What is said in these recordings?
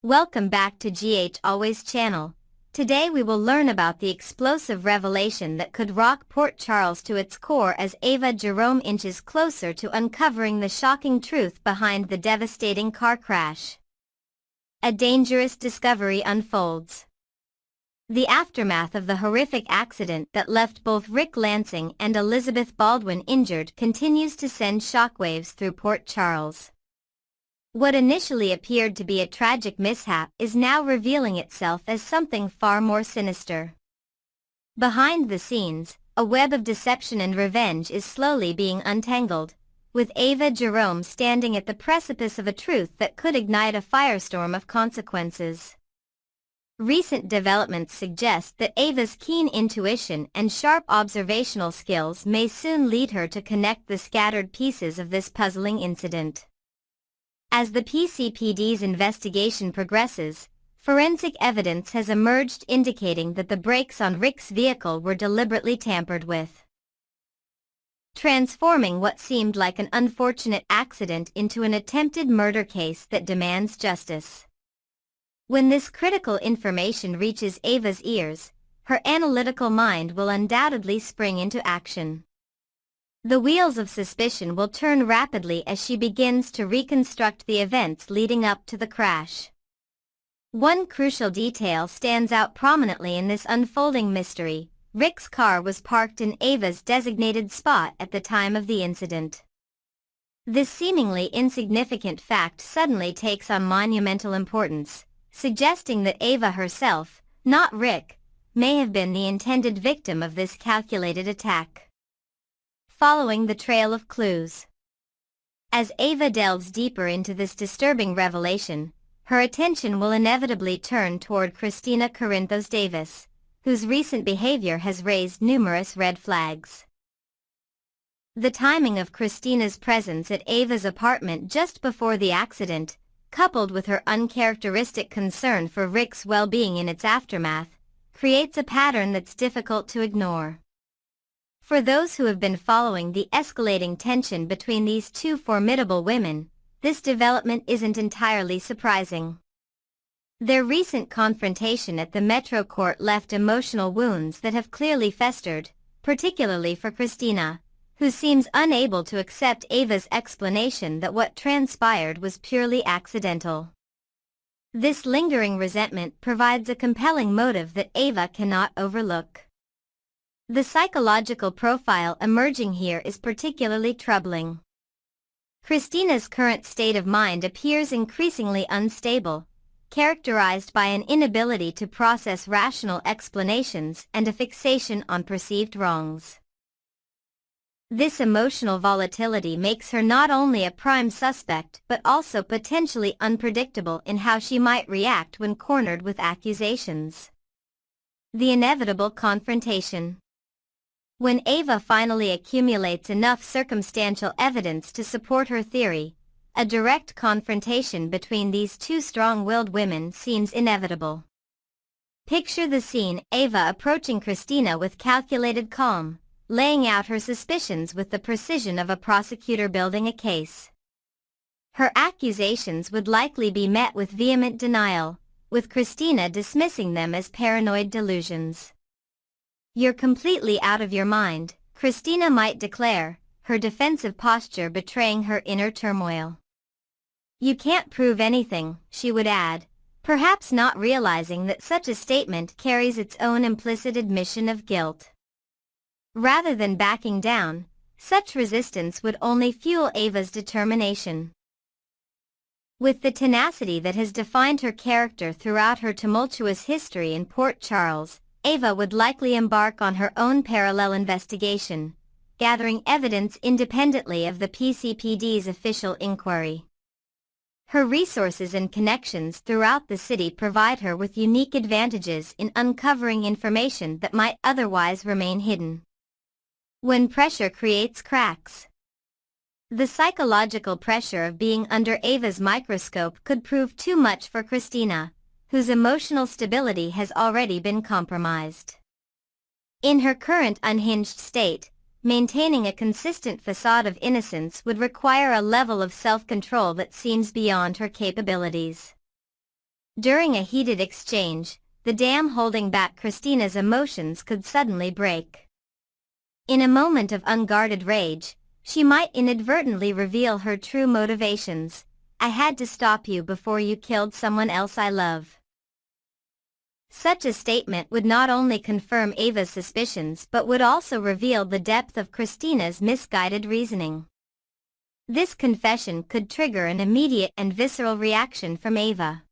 Welcome back to GH Always channel. Today we will learn about the explosive revelation that could rock Port Charles to its core as Ava Jerome inches closer to uncovering the shocking truth behind the devastating car crash. A dangerous discovery unfolds. The aftermath of the horrific accident that left both Ric Lansing and Elizabeth Baldwin injured continues to send shockwaves through Port Charles. What initially appeared to be a tragic mishap is now revealing itself as something far more sinister. Behind the scenes, a web of deception and revenge is slowly being untangled, with Ava Jerome standing at the precipice of a truth that could ignite a firestorm of consequences. Recent developments suggest that Ava's keen intuition and sharp observational skills may soon lead her to connect the scattered pieces of this puzzling incident. As the PCPD's investigation progresses, forensic evidence has emerged indicating that the brakes on Ric's vehicle were deliberately tampered with, transforming what seemed like an unfortunate accident into an attempted murder case that demands justice. When this critical information reaches Ava's ears, her analytical mind will undoubtedly spring into action. The wheels of suspicion will turn rapidly as she begins to reconstruct the events leading up to the crash. One crucial detail stands out prominently in this unfolding mystery. Ric's car was parked in Ava's designated spot at the time of the incident. This seemingly insignificant fact suddenly takes on monumental importance, suggesting that Ava herself, not Ric, may have been the intended victim of this calculated attack. Following the trail of clues. As Ava delves deeper into this disturbing revelation, her attention will inevitably turn toward Kristina Sabotaged, whose recent behavior has raised numerous red flags. The timing of Kristina's presence at Ava's apartment just before the accident, coupled with her uncharacteristic concern for Ric's well-being in its aftermath, creates a pattern that's difficult to ignore. For those who have been following the escalating tension between these two formidable women, this development isn't entirely surprising. Their recent confrontation at the Metro Court left emotional wounds that have clearly festered, particularly for Kristina, who seems unable to accept Ava's explanation that what transpired was purely accidental. This lingering resentment provides a compelling motive that Ava cannot overlook. The psychological profile emerging here is particularly troubling. Kristina's current state of mind appears increasingly unstable, characterized by an inability to process rational explanations and a fixation on perceived wrongs. This emotional volatility makes her not only a prime suspect but also potentially unpredictable in how she might react when cornered with accusations. The inevitable confrontation. When Ava finally accumulates enough circumstantial evidence to support her theory, a direct confrontation between these two strong-willed women seems inevitable. Picture the scene: Ava approaching Kristina with calculated calm, laying out her suspicions with the precision of a prosecutor building a case. Her accusations would likely be met with vehement denial, with Kristina dismissing them as paranoid delusions. "You're completely out of your mind," Kristina might declare, her defensive posture betraying her inner turmoil. "You can't prove anything," she would add, perhaps not realizing that such a statement carries its own implicit admission of guilt. Rather than backing down, such resistance would only fuel Ava's determination. With the tenacity that has defined her character throughout her tumultuous history in Port Charles, Ava would likely embark on her own parallel investigation, gathering evidence independently of the PCPD's official inquiry. Her resources and connections throughout the city provide her with unique advantages in uncovering information that might otherwise remain hidden. When pressure creates cracks. The psychological pressure of being under Ava's microscope could prove too much for Kristina, whose emotional stability has already been compromised. In her current unhinged state, maintaining a consistent facade of innocence would require a level of self-control that seems beyond her capabilities. During a heated exchange, the dam holding back Kristina's emotions could suddenly break. In a moment of unguarded rage, she might inadvertently reveal her true motivations. "I had to stop you before you killed someone else I love." Such a statement would not only confirm Ava's suspicions but would also reveal the depth of Kristina's misguided reasoning. This confession could trigger an immediate and visceral reaction from Ava.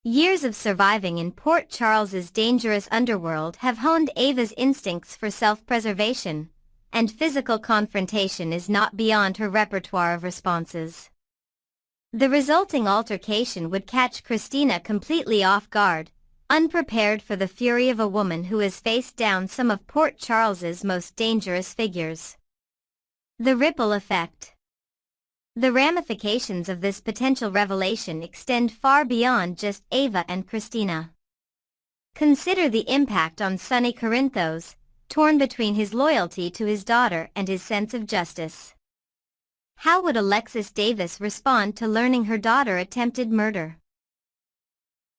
Years of surviving in Port Charles's dangerous underworld have honed Ava's instincts for self-preservation, and physical confrontation is not beyond her repertoire of responses. The resulting altercation would catch Kristina completely off guard, unprepared for the fury of a woman who has faced down some of Port Charles's most dangerous figures. The ripple effect. The ramifications of this potential revelation extend far beyond just Ava and Kristina. Consider the impact on Sonny Corinthos, torn between his loyalty to his daughter and his sense of justice. How would Alexis Davis respond to learning her daughter attempted murder?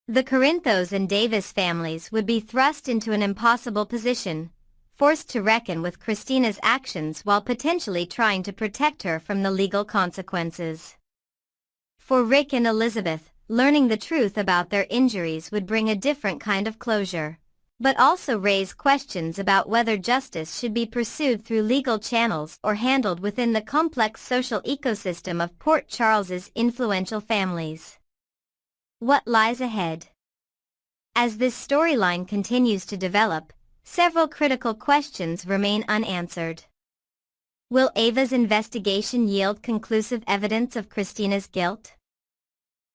The Corinthos and Davis families would be thrust into an impossible position, forced to reckon with Kristina's actions while potentially trying to protect her from the legal consequences. For Rick and Elizabeth, learning the truth about their injuries would bring a different kind of closure, but also raise questions about whether justice should be pursued through legal channels or handled within the complex social ecosystem of Port Charles's influential families. What lies ahead? As this storyline continues to develop, several critical questions remain unanswered. Will Ava's investigation yield conclusive evidence of Kristina's guilt?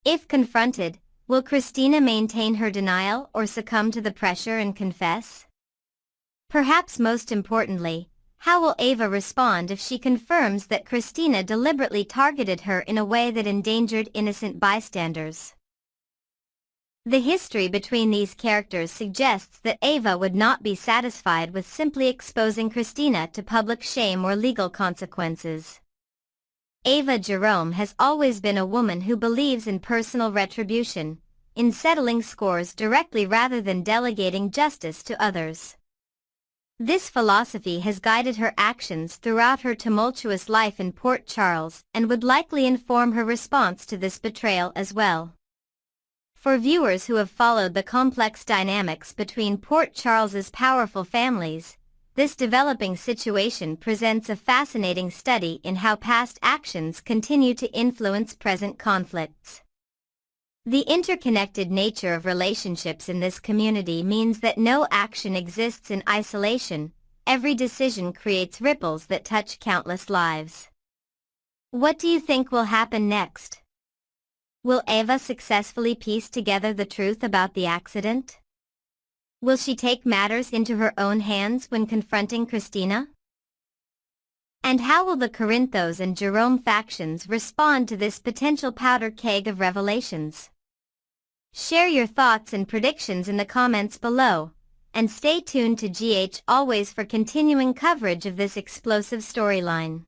If confronted, will Kristina maintain her denial or succumb to the pressure and confess? Perhaps most importantly, how will Ava respond if she confirms that Kristina deliberately targeted her in a way that endangered innocent bystanders? The history between these characters suggests that Ava would not be satisfied with simply exposing Kristina to public shame or legal consequences. Ava Jerome has always been a woman who believes in personal retribution, in settling scores directly rather than delegating justice to others. This philosophy has guided her actions throughout her tumultuous life in Port Charles and would likely inform her response to this betrayal as well. For viewers who have followed the complex dynamics between Port Charles's powerful families, this developing situation presents a fascinating study in how past actions continue to influence present conflicts. The interconnected nature of relationships in this community means that no action exists in isolation. Every decision creates ripples that touch countless lives. What do you think will happen next? Will Ava successfully piece together the truth about the accident? Will she take matters into her own hands when confronting Kristina? And how will the Corinthos and Jerome factions respond to this potential powder keg of revelations? Share your thoughts and predictions in the comments below, and stay tuned to GH Always for continuing coverage of this explosive storyline.